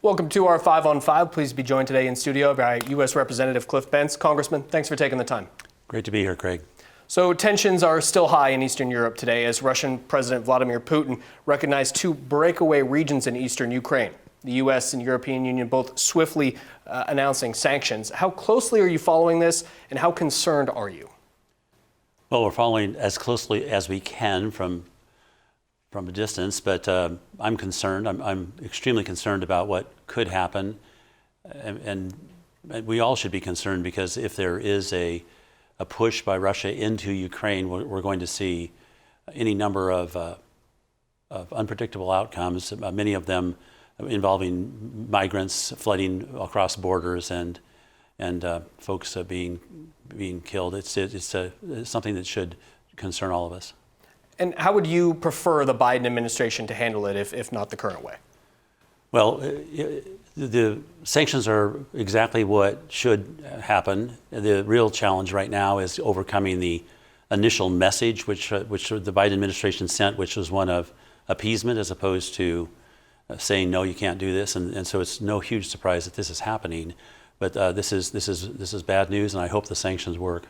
Welcome to our 5 on 5. Pleased to be joined today in studio by U.S. Representative Cliff Bentz. Congressman, thanks for taking the time. Great to be here, Craig. So tensions are still high in Eastern Europe today as Russian President Vladimir Putin recognized two breakaway regions in eastern Ukraine. The U.S. and European Union both swiftly announcing sanctions. How closely are you following this, and how concerned are you? Well, we're following as closely as we can from a distance, but I'm concerned. I'm extremely concerned about what could happen, and we all should be concerned because if there is a push by Russia into Ukraine, we're going to see any number of unpredictable outcomes, many of them involving migrants flooding across borders and folks being killed. It's something that should concern all of us. And how would you prefer the Biden administration to handle it if not the current way? Well, the sanctions are exactly what should happen. The real challenge right now is overcoming the initial message which the Biden administration sent, which was one of appeasement as opposed to saying, no, you can't do this. And so it's no huge surprise that this is happening. But this is bad news, and I hope the sanctions work.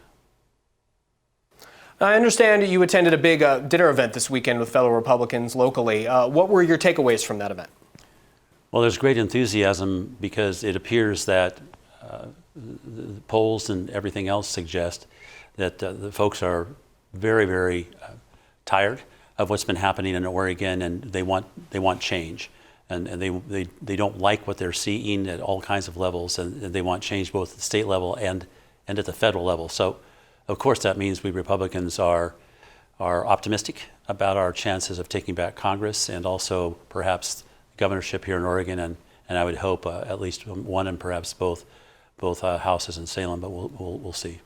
I understand you attended a big dinner event this weekend with fellow Republicans locally. What were your takeaways from that event? Well, there's great enthusiasm because it appears that the polls and everything else suggest that the folks are very, very tired of what's been happening in Oregon, and they want change. And they don't like what they're seeing at all kinds of levels, and they want change both at the state level and at the federal level. So, of course, that means we Republicans are optimistic about our chances of taking back Congress and also perhaps governorship here in Oregon, and I would hope at least one and perhaps both houses in Salem, but we'll see.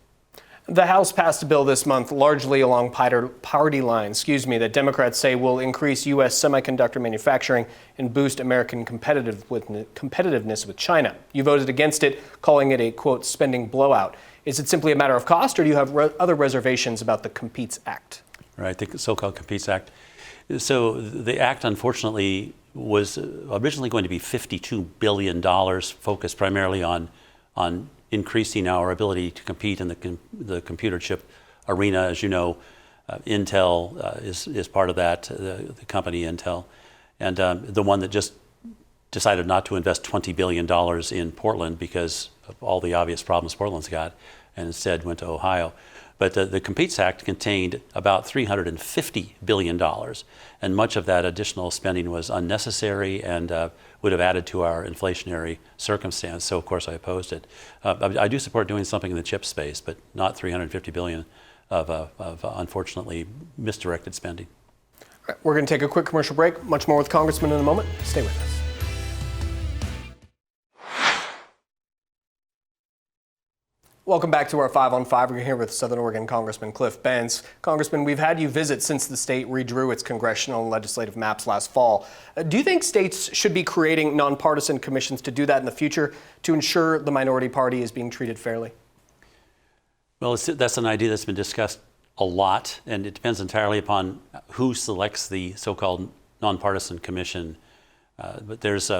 The House passed a bill this month, largely along party lines, that Democrats say will increase U.S. semiconductor manufacturing and boost American competitiveness with China. You voted against it, calling it a, quote, spending blowout. Is it simply a matter of cost, or do you have other reservations about the Competes Act? Right, the so-called Competes Act. So the act, unfortunately, was originally going to be $52 billion, focused primarily on increasing our ability to compete in the computer chip arena. As you know, Intel is part of that, the company Intel, and the one that just decided not to invest $20 billion in Portland because of all the obvious problems Portland's got, and instead went to Ohio. But the Competes Act contained about $350 billion, and much of that additional spending was unnecessary and would have added to our inflationary circumstance. So, of course, I opposed it. I do support doing something in the chip space, but not $350 billion of unfortunately misdirected spending. All right, we're going to take a quick commercial break. Much more with Congressman in a moment. Stay with us. Welcome back to our 5 on 5. We're here with Southern Oregon Congressman Cliff Bentz. Congressman, we've had you visit since the state redrew its congressional and legislative maps last fall. Do you think states should be creating nonpartisan commissions to do that in the future to ensure the minority party is being treated fairly? Well, that's an idea that's been discussed a lot, and it depends entirely upon who selects the so-called nonpartisan commission. But there's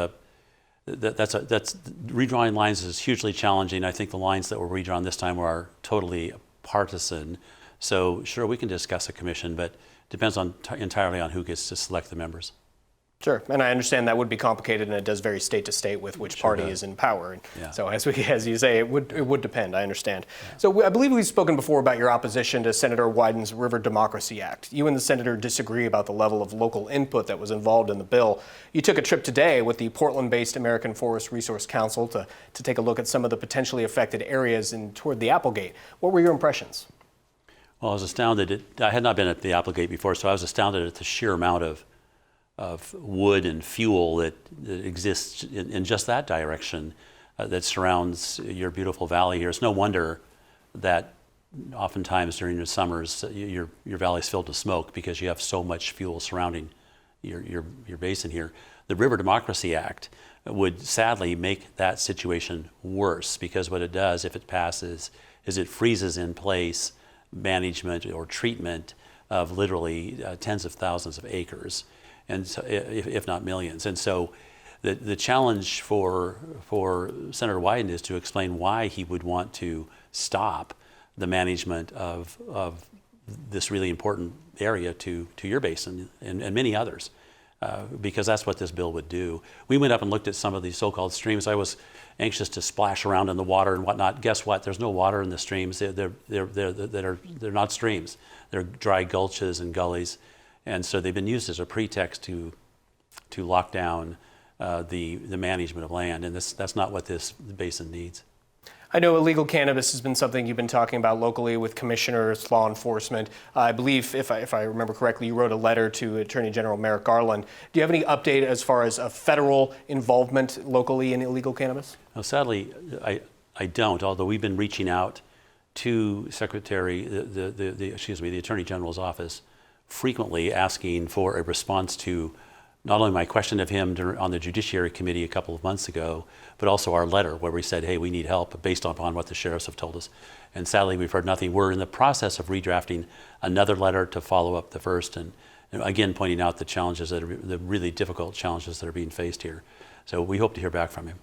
redrawing lines is hugely challenging. I think the lines that were redrawn this time are totally partisan. So sure, we can discuss a commission, but it depends entirely on who gets to select the members. Sure, and I understand that would be complicated, and it does vary state to state with which party is in power. And yeah. So as you say, it would depend. I understand. Yeah. So I believe we've spoken before about your opposition to Senator Wyden's River Democracy Act. You and the senator disagree about the level of local input that was involved in the bill. You took a trip today with the Portland-based American Forest Resource Council to take a look at some of the potentially affected areas toward the Applegate. What were your impressions? Well, I was astounded. I had not been at the Applegate before, so I was astounded at the sheer amount of wood and fuel that exists in just that direction that surrounds your beautiful valley here. It's no wonder that oftentimes during the summers your valley's filled with smoke because you have so much fuel surrounding your basin here. The River Democracy Act would sadly make that situation worse because what it does, if it passes, is it freezes in place management or treatment of literally tens of thousands of acres, and so, if not millions. And so The challenge for Senator Wyden is to explain why he would want to stop the management of this really important area to your basin and many others, because that's what this bill would do. We went up and looked at some of these so-called streams. I was anxious to splash around in the water and whatnot. Guess what? There's no water in the streams. They're not streams. They're dry gulches and gullies, and so they've been used as a pretext to lock down the management of land, and that's not what this basin needs. I know illegal cannabis has been something you've been talking about locally with commissioners, law enforcement. I believe, if I remember correctly, you wrote a letter to Attorney General Merrick Garland. Do you have any update as far as a federal involvement locally in illegal cannabis? No, sadly, I don't. Although we've been reaching out to the Attorney General's office frequently, asking for a response to not only my question of him on the Judiciary Committee a couple of months ago, but also our letter where we said, hey, we need help based upon what the sheriffs have told us. And sadly, we've heard nothing. We're in the process of redrafting another letter to follow up the first, and again, pointing out the challenges the really difficult challenges that are being faced here. So we hope to hear back from him.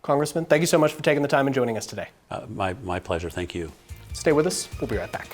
Congressman, thank you so much for taking the time and joining us today. My pleasure. Thank you. Stay with us. We'll be right back.